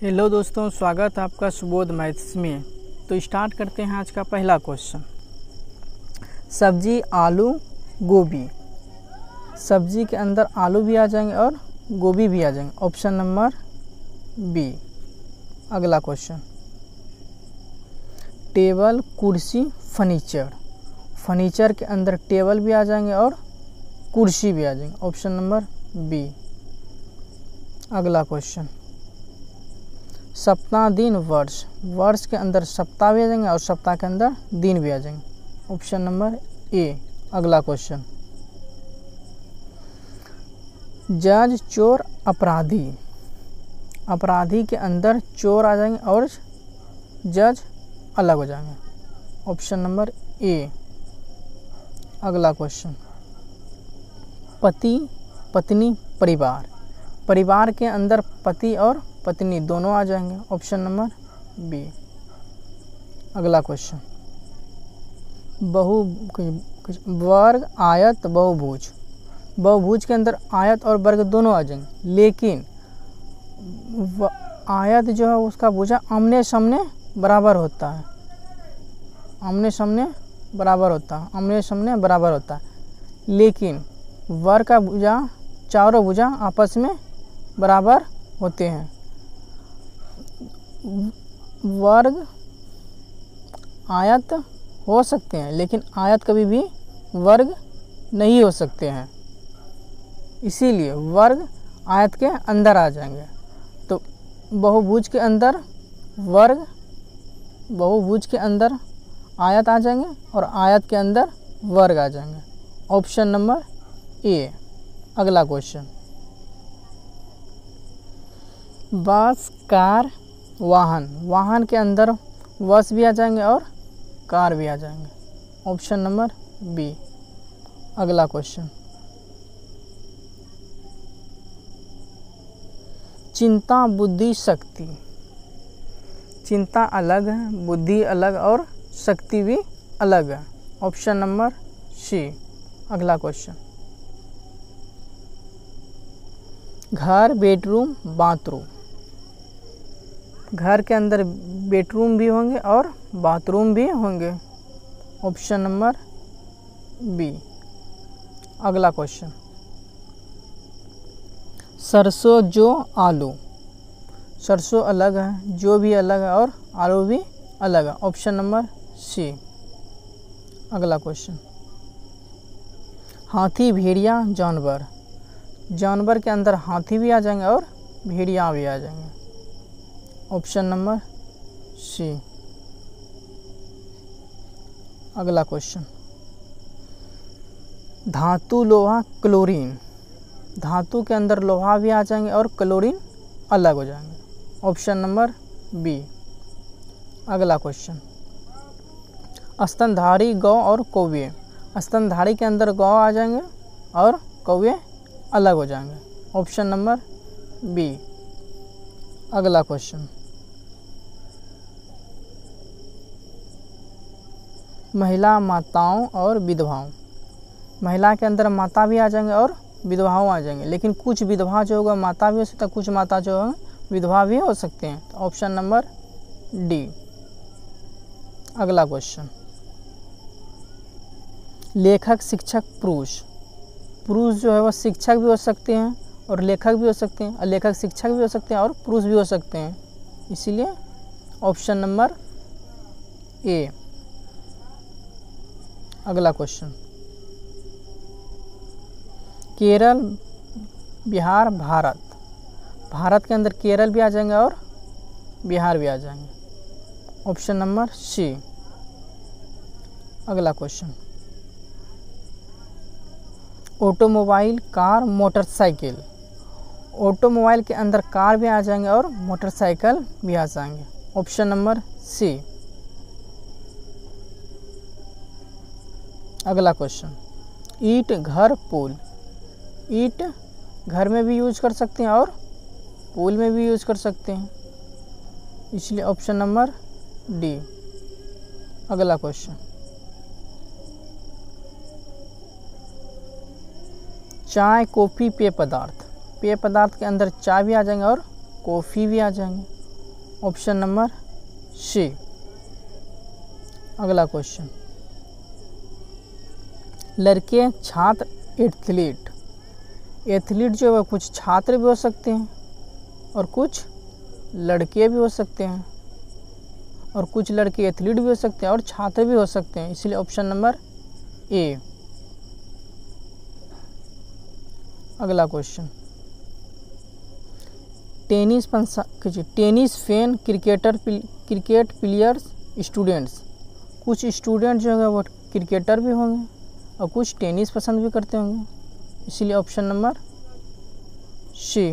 Hello दोस्तों, स्वागत है आपका सुबोध मैथ्स में। तो स्टार्ट करते हैं आज का पहला क्वेश्चन। सब्जी आलू गोभी, सब्जी के अंदर आलू भी आ जाएंगे और गोभी भी आ जाएंगे। Option number B. अगला क्वेश्चन, टेबल कुर्सी फर्नीचर, फर्नीचर के अंदर टेबल भी आ जाएंगे और कुर्सी भी आ जाएंगे। Option number B. अगला क्वेश्चन, सप्ताह दिन वर्ष, वर्ष के अंदर सप्ताह भी आ जाएंगे और सप्ताह के अंदर दिन भी आ जाएंगे। Option number A. अगला क्वेश्चन, जज चोर अपराधी, अपराधी के अंदर चोर आ जाएंगे और जज अलग हो जाएंगे। Option number A. अगला क्वेश्चन, पति पत्नी परिवार, परिवार के अंदर पति और पत्नी दोनों आ जाएंगे। Option number B. अगला क्वेश्चन, वर्ग आयत बहुभुज, बहुभुज के अंदर आयत और वर्ग दोनों आ जाएंगे, लेकिन आयत जो है उसका भुजा आमने सामने बराबर होता है, आमने सामने बराबर होता है, आमने सामने बराबर होता है, लेकिन वर्ग का भुजा, चारों भुजा आपस में बराबर होते हैं। वर्ग आयत हो सकते हैं लेकिन आयत कभी भी वर्ग नहीं हो सकते हैं, इसीलिए वर्ग आयत के अंदर आ जाएंगे। तो बहुभुज के अंदर वर्ग, बहुभुज के अंदर आयत आ जाएंगे और आयत के अंदर वर्ग आ जाएंगे। Option number A. अगला क्वेश्चन, बस कार वाहन, वाहन के अंदर बस भी आ जाएंगे और कार भी आ जाएंगे। Option number B. अगला क्वेश्चन, चिंता बुद्धि शक्ति, चिंता अलग है, बुद्धि अलग और शक्ति भी अलग है। Option number C. अगला क्वेश्चन, घर बेडरूम बाथरूम, घर के अंदर बेडरूम भी होंगे और बाथरूम भी होंगे। Option number B. अगला क्वेश्चन, सरसों जो आलू, सरसों अलग है, जो भी अलग है और आलू भी अलग है। Option number C. अगला क्वेश्चन, हाथी भेड़िया जानवर, जानवर के अंदर हाथी भी आ जाएंगे और भेड़िया भी आ जाएंगे। Option number C. अगला क्वेश्चन, धातु लोहा क्लोरीन, धातु के अंदर लोहा भी आ जाएंगे और क्लोरीन अलग हो जाएंगे। Option number B. अगला क्वेश्चन, स्तनधारी गौ और कौवे, स्तनधारी के अंदर गौ आ जाएंगे और कौवे अलग हो जाएंगे। Option number B. अगला क्वेश्चन, महिला माताओं और विधवाओं, महिला के अंदर माता भी आ जाएंगे और विधवाओं आ जाएंगे, लेकिन कुछ विधवा जो होगा माता भी हो सकता है, कुछ माता जो है विधवा भी हो सकते हैं। तो ऑप्शन नंबर डी। अगला क्वेश्चन, लेखक शिक्षक पुरुष, पुरुष जो है वह शिक्षक भी हो सकते हैं और लेखक भी हो सकते हैं, और लेखक शिक्षक भी हो सकते हैं और पुरुष भी हो सकते हैं, इसीलिए ऑप्शन नंबर ए। अगला क्वेश्चन, केरल बिहार भारत, भारत के अंदर केरल भी आ जाएंगे और बिहार भी आ जाएंगे। Option number C. अगला question, automobile car motorcycle, automobile के अंदर कार भी आ जाएंगे और मोटरसाइकिल भी आ जाएंगे। Option number C. अगला क्वेश्चन, ईंट घर पुल, ईंट घर में भी यूज कर सकते हैं और पुल में भी यूज कर सकते हैं, इसलिए ऑप्शन नंबर डी। अगला क्वेश्चन, चाय कॉफ़ी पेय पदार्थ, पेय पदार्थ के अंदर चाय भी आ जाएंगे और कॉफ़ी भी आ जाएंगे। Option number C. अगला क्वेश्चन, लड़के छात्र एथलीट। एथलीट जो है कुछ छात्र भी हो सकते हैं और कुछ लड़के भी हो सकते हैं, और कुछ लड़के एथलीट भी हो सकते हैं और छात्र भी हो सकते हैं, इसलिए ऑप्शन नंबर ए। अगला question, tennis fan cricket players students. कुछ स्टूडेंट जो है वो क्रिकेटर भी होंगे और कुछ टेनिस पसंद भी करते होंगे, इसलिए ऑप्शन नंबर सी।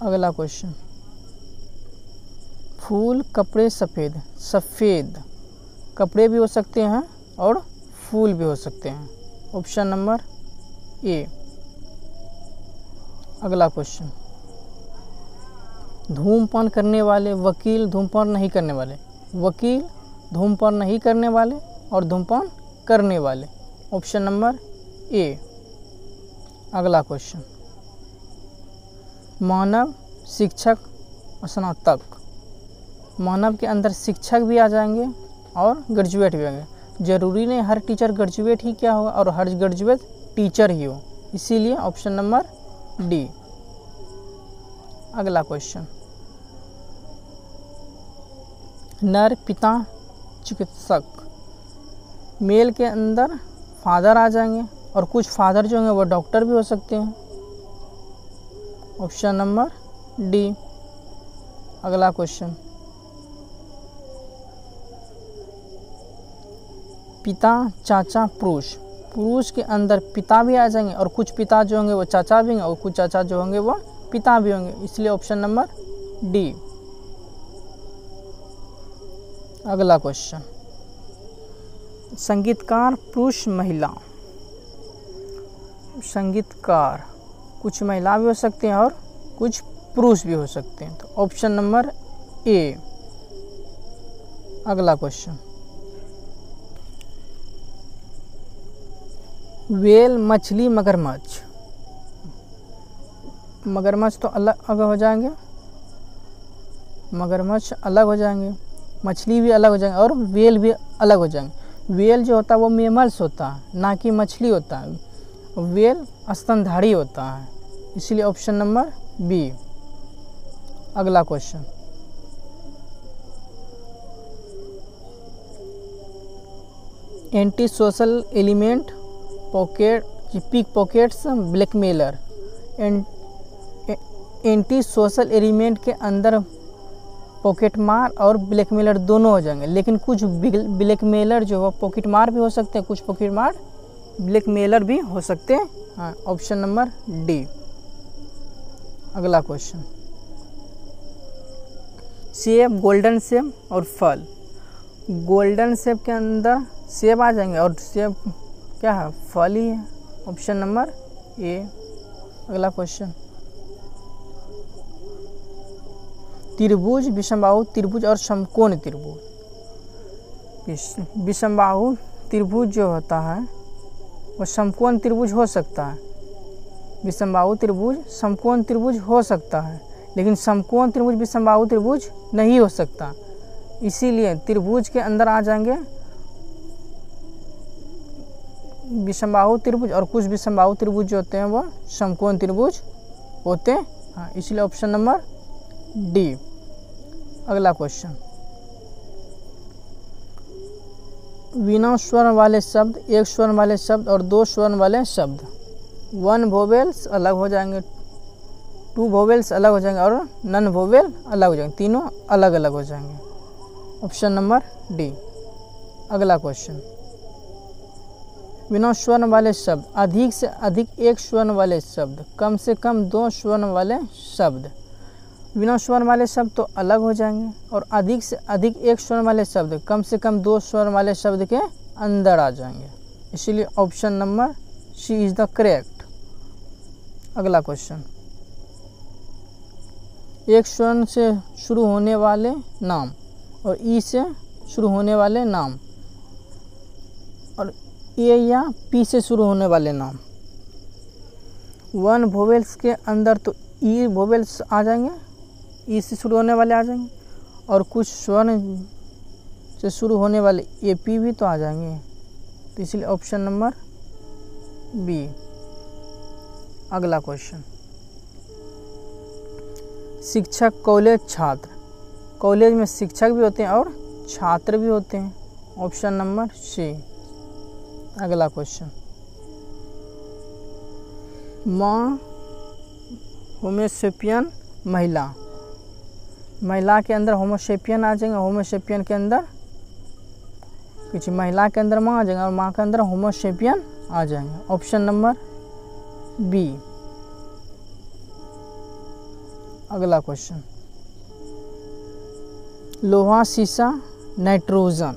अगला क्वेश्चन, फूल कपड़े सफ़ेद। सफ़ेद कपड़े भी हो सकते हैं और फूल भी हो सकते हैं, ऑप्शन नंबर ए। अगला क्वेश्चन, धूम्रपान करने वाले वकील धूम्रपान नहीं करने वाले। वकील धूम्रपान नहीं करने वाले और धूम्रपान करने वाले, ऑप्शन नंबर ए। अगला क्वेश्चन, मानव शिक्षक और स्नातक। मानव के अंदर शिक्षक भी आ जाएंगे और ग्रेजुएट भी आएंगे। जरूरी नहीं हर टीचर ग्रेजुएट ही क्या होगा और हर ग्रेजुएट टीचर ही हो, इसीलिए ऑप्शन नंबर डी। अगला क्वेश्चन, नर पिता चिकित्सक। मेल के अंदर फादर आ जाएंगे और कुछ फादर जो होंगे वो डॉक्टर भी हो सकते हैं, ऑप्शन नंबर डी। अगला क्वेश्चन, पिता चाचा पुरुष। पुरुष के अंदर पिता भी आ जाएंगे और कुछ पिता जो होंगे वो चाचा भी होंगे और कुछ चाचा जो होंगे वो पिता भी होंगे, इसलिए ऑप्शन नंबर डी। अगला क्वेश्चन, संगीतकार पुरुष महिला। संगीतकार कुछ महिला भी हो सकते हैं और कुछ पुरुष भी हो सकते हैं, तो ऑप्शन नंबर ए। अगला क्वेश्चन, व्हेल मछली मगरमच्छ। मगरमच्छ तो अलग अलग हो जाएंगे, मगरमच्छ अलग हो जाएंगे, मछली भी अलग हो जाएंगे और व्हेल भी अलग हो जाएंगे। व्हेल जो होता है वो मैमल्स होता है, ना कि मछली होता है। व्हेल स्तनधारी होता है, इसलिए ऑप्शन नंबर बी। अगला question, anti social element pick pockets blackmailer. Anti social element के अंदर पॉकेट मार और ब्लैकमेलर दोनों हो जाएंगे, लेकिन कुछ ब्लैकमेलर जो है पॉकेट मार भी हो सकते हैं, कुछ पॉकेट मार ब्लैकमेलर भी हो सकते हैं, हाँ, ऑप्शन नंबर डी। अगला क्वेश्चन, सेब, गोल्डन सेब और फल। गोल्डन सेब के अंदर सेब आ जाएंगे और सेब क्या है, फल ही है, ऑप्शन नंबर ए। अगला क्वेश्चन, त्रिभुज, विषमबाहु त्रिभुज और समकोण त्रिभुज। विषमबाहु त्रिभुज जो होता है वो समकोण त्रिभुज हो सकता है। विषमबाहु त्रिभुज समकोण त्रिभुज हो सकता है, लेकिन समकोण त्रिभुज विषमबाहु त्रिभुज नहीं हो सकता, इसीलिए त्रिभुज के अंदर आ जाएंगे विषमबाहु त्रिभुज और कुछ विषमबाहु त्रिभुज जो होते हैं वो समकोण त्रिभुज होते हैं, हाँ, इसलिए ऑप्शन नंबर डी। अगला क्वेश्चन, बिना स्वर्ण वाले शब्द, एक स्वर्ण वाले शब्द और दो स्वर्ण वाले शब्द। 1 वोवेल्स अलग हो जाएंगे, 2 वोवेल्स अलग हो जाएंगे और नन वोवेल अलग हो जाएंगे, तीनों अलग अलग हो जाएंगे, ऑप्शन नंबर डी। अगला क्वेश्चन, बिना स्वर्ण वाले शब्द, अधिक से अधिक एक स्वर्ण वाले शब्द, कम से कम 2 स्वर्ण वाले शब्द। बिना स्वर्ण वाले शब्द तो अलग हो जाएंगे और अधिक से अधिक एक स्वर्ण वाले शब्द कम से कम 2 स्वर्ण वाले शब्द के अंदर आ जाएंगे, इसीलिए option number C is the correct. अगला क्वेश्चन, एक स्वर्ण से शुरू होने वाले नाम और ई से शुरू होने वाले नाम और ए या पी से शुरू होने वाले नाम। 1 वोवेल्स के अंदर तो ई वोवेल्स आ जाएंगे, ई से शुरू होने वाले आ जाएंगे, और कुछ स्वर्ण से शुरू होने वाले ए पी भी तो आ जाएंगे। तो इसलिए ऑप्शन नंबर बी। अगला क्वेश्चन, शिक्षक कॉलेज छात्र, कॉलेज में शिक्षक भी होते हैं और छात्र भी होते हैं, ऑप्शन नंबर सी। अगला क्वेश्चन, माँ होमोसेपियन महिला, महिला के अंदर होमोसेपियन आ जाएंगे, होमोसेपियन के अंदर कुछ महिला के अंदर माँ आ जाएंगे और माँ के अंदर होमोसेपियन आ जाएंगे, ऑप्शन नंबर बी। अगला क्वेश्चन, लोहा शीशा नाइट्रोजन,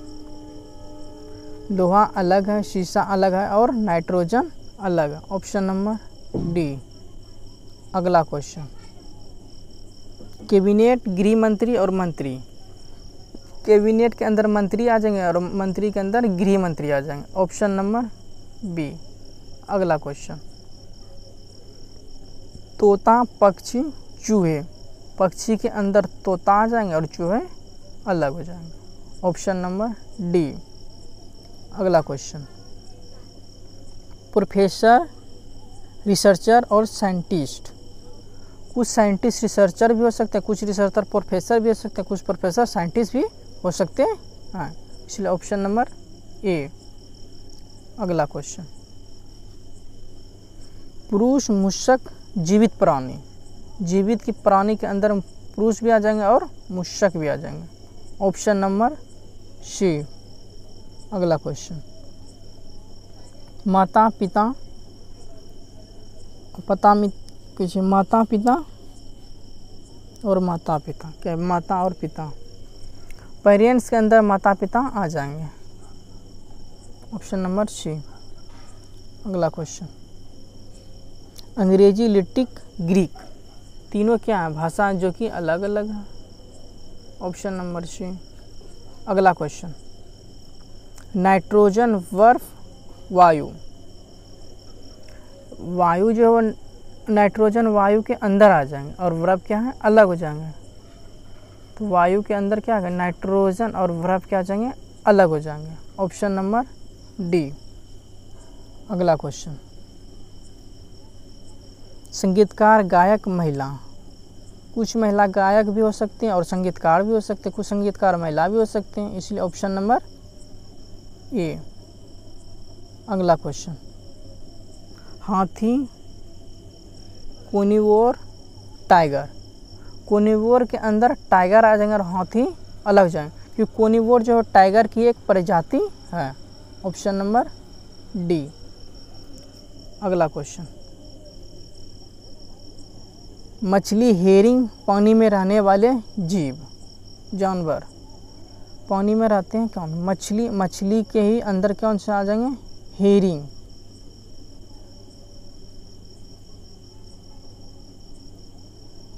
लोहा अलग है, शीशा अलग है और नाइट्रोजन अलग है, ऑप्शन नंबर डी। अगला क्वेश्चन, कैबिनेट गृह मंत्री और मंत्री, कैबिनेट के अंदर मंत्री आ जाएंगे और मंत्री के अंदर गृह मंत्री आ जाएंगे, ऑप्शन नंबर बी। अगला क्वेश्चन, तोता पक्षी चूहे, पक्षी के अंदर तोता आ जाएंगे और चूहे अलग हो जाएंगे, ऑप्शन नंबर डी। अगला क्वेश्चन, प्रोफेसर रिसर्चर और साइंटिस्ट, कुछ साइंटिस्ट रिसर्चर भी हो सकते हैं, कुछ रिसर्चर प्रोफेसर भी हो सकते हैं, कुछ प्रोफेसर साइंटिस्ट भी हो सकते हैं, हाँ, इसलिए ऑप्शन नंबर ए। अगला क्वेश्चन, पुरुष मूषक जीवित प्राणी, जीवित की प्राणी के अंदर पुरुष भी आ जाएंगे और मूषक भी आ जाएंगे, ऑप्शन नंबर सी। अगला क्वेश्चन, माता पिता कुछ माता पिता और माता पिता, क्या माता और पिता, पेरेंट्स के अंदर माता पिता आ जाएंगे, ऑप्शन नंबर सी। अगला क्वेश्चन, अंग्रेजी लिटिक ग्रीक, तीनों क्या है, भाषा जो कि अलग अलग है, ऑप्शन नंबर सी। अगला क्वेश्चन, नाइट्रोजन बर्फ वायु, वायु जो है नाइट्रोजन वायु के अंदर आ जाएंगे और बर्फ क्या है, अलग हो जाएंगे, तो वायु के अंदर क्या है, नाइट्रोजन और बर्फ क्या आ जाएंगे, अलग हो जाएंगे, ऑप्शन नंबर डी। अगला क्वेश्चन, संगीतकार गायक महिला, कुछ महिला गायक भी हो सकते हैं और संगीतकार भी हो सकते हैं, कुछ संगीतकार महिला भी हो सकते हैं, इसलिए ऑप्शन नंबर ए। अगला क्वेश्चन, हाथी कोनिवोर टाइगर, कोनिवोर के अंदर टाइगर आ जाएंगे और हाथी अलग हो जाएंगे, क्योंकि कोनिवोर जो है टाइगर की एक प्रजाति है, ऑप्शन नंबर डी। अगला क्वेश्चन, मछली हेरिंग पानी में रहने वाले जीव जानवर, पानी में रहते हैं कौन, मछली, मछली के ही अंदर कौन से आ जाएंगे, हेरिंग,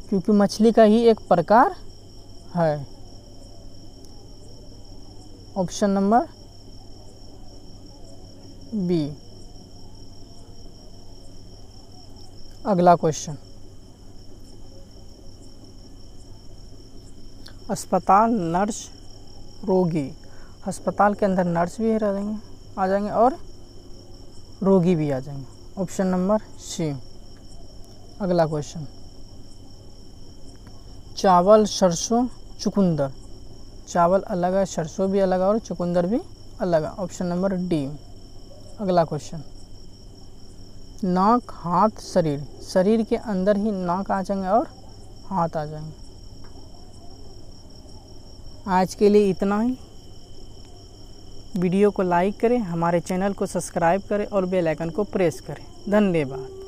क्योंकि मछली का ही एक प्रकार है, ऑप्शन नंबर बी। अगला क्वेश्चन, अस्पताल नर्स रोगी, अस्पताल के अंदर नर्स भी रहेंगे आ जाएंगे और रोगी भी आ जाएंगे, ऑप्शन नंबर सी। अगला क्वेश्चन, चावल सरसों चुकंदर, चावल अलग है, सरसों भी अलग है और चुकंदर भी अलग है, ऑप्शन नंबर डी। अगला क्वेश्चन, नाक हाथ शरीर, शरीर के अंदर ही नाक आ जाएंगे और हाथ आ जाएंगे। आज के लिए इतना ही, वीडियो को लाइक करें, हमारे चैनल को सब्सक्राइब करें और बेल आइकन को प्रेस करें। धन्यवाद।